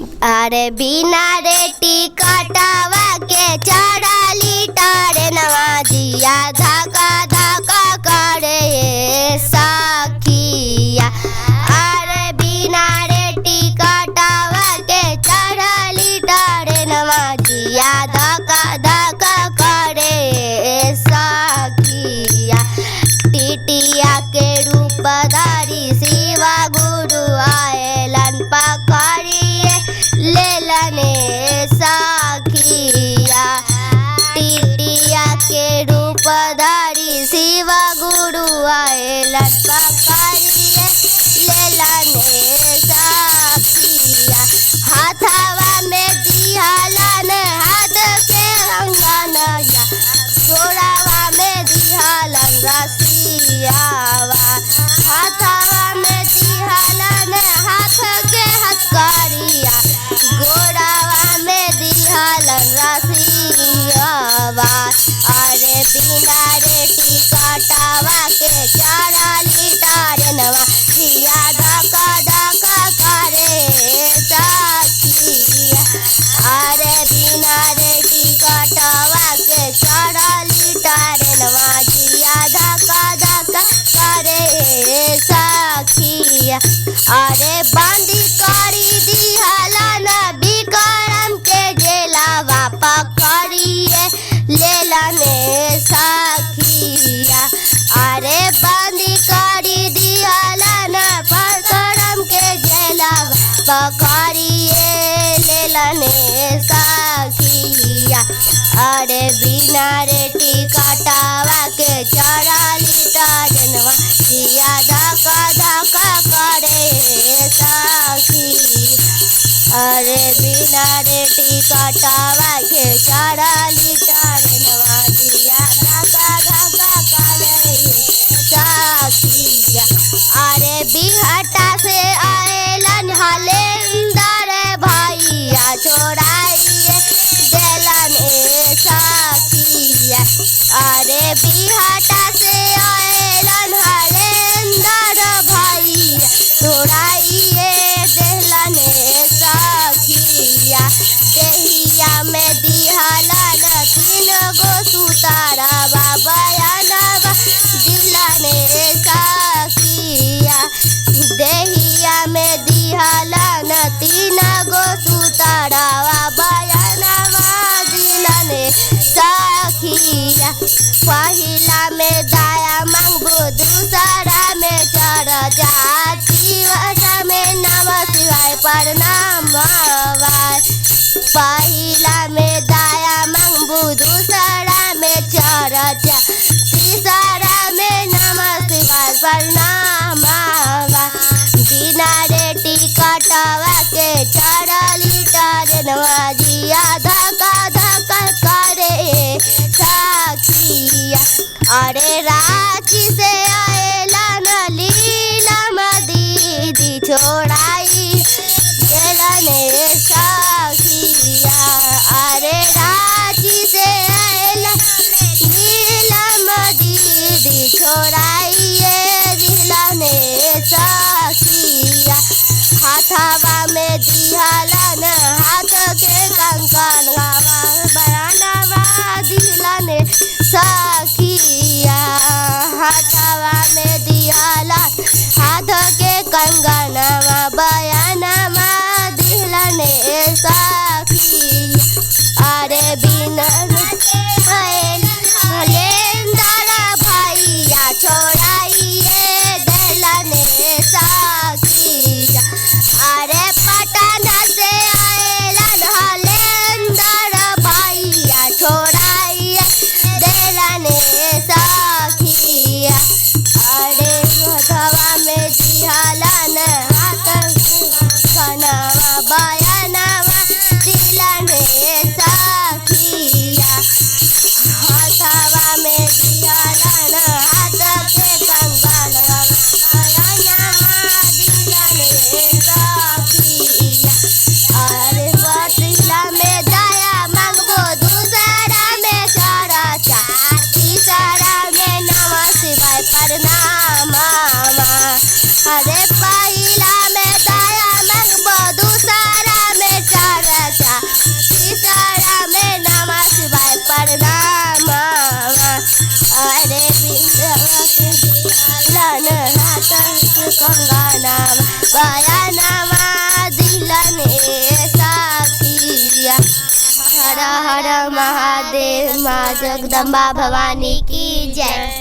अरे बिना रे टिकटवा के चढ़ली ट्रेनवा जिया धक्का धक्का करे सखिया। अरे बिना रे टिकटवा के चढ़ली ट्रेनवा जिया धक्का धक्का करे सखिया। टिटिया के रूप धारी शिवा गुरु आएलन पकड़िए लेलने सखिया। टिटिया के रूप धारी शिवा गुरु आएलन पकड़िए लेलने सखिया। हाथवा में दिहलन हाथ के अंगनया घोड़ावा में दिहलन रसियावा। हाथवा में दिहलन हाथ के हथकड़िया घोड़ावा में दिहलन रसियावा। अरे बिना रे टिकटवा के चढ़ली ट्रेनवा जिया धक्का धक्का करे सखिया। अरे बिना रे टिकटवा के चढ़ली ट्रेनवा जिया धक्का धक्का करे सखिया। अरे बंदी करी दिहलन विक्रम के जेलवा पकड़िए लेलने सखिया। अरे बंदी करी दिहलन विक्रम के जेलवा पकड़िए लेलने सखिया। अरे बिना रे टिकटवा के चढ़ली ट्रेनवा जिया धक्का धक्का करे सखिया। अरे बिना रे टिकटवा के चढ़ली ट्रेनवा जिया धक्का धक्का करे सखिया। अरे बिहटा से आएलन हलेंदर भैया छोड़ाइए देलन सखिया। अरे बिहटा से आएलन हलेंदर भैया छोड़ाइए देलन सखिया। देहिया में दिहलन 3 गो सुतारवा बयानवा दिलने सखिया। देहिया में दिहलन 3 गो सुतारवा बयानवा दिलने सखिया। पहिला में दाया मांगबो दूसरा में चढ़ जाती वसा में नमः शिवाय प्रणाम। पहिला में दाया मांगबो दूसरा में चढ़ जा तीसरा में नमः शिवाय प्रणाम। बिना रे टिकटवा के चढ़ली ट्रेनवा जिया धक्का धक्का करे सखिया। अरे रांची से आएलन लीलम दीदी छोड़ाई देलने सखिया। अरे रांची से आएलन लीलम दीदी छोड़ाइए दिलने सखिया। हाथवा में दिहलन हाथ के कंकनवा बयानवा दिलने सखिया। हाथवा में दिहलन हाथ के कंगनवा बयानवा दिलने सखिया। अरे बिना हलेंदर भैया छोड़ाइए देलने सखिया। अरे पटना से आएलन हलेंदर भैया छोड़ाइए देलने सखिया। अरे हाथवा में दिहलन हाथ कनवा बयानवा दिलने सखिया। हाथवा में दिहलन हाथ के कंगनवा बयानवा दिलने सखिया। कंगनवा बयानवा दिलने सखिया। हर हर महादेव, माँ जगदम्बा भवानी की जय।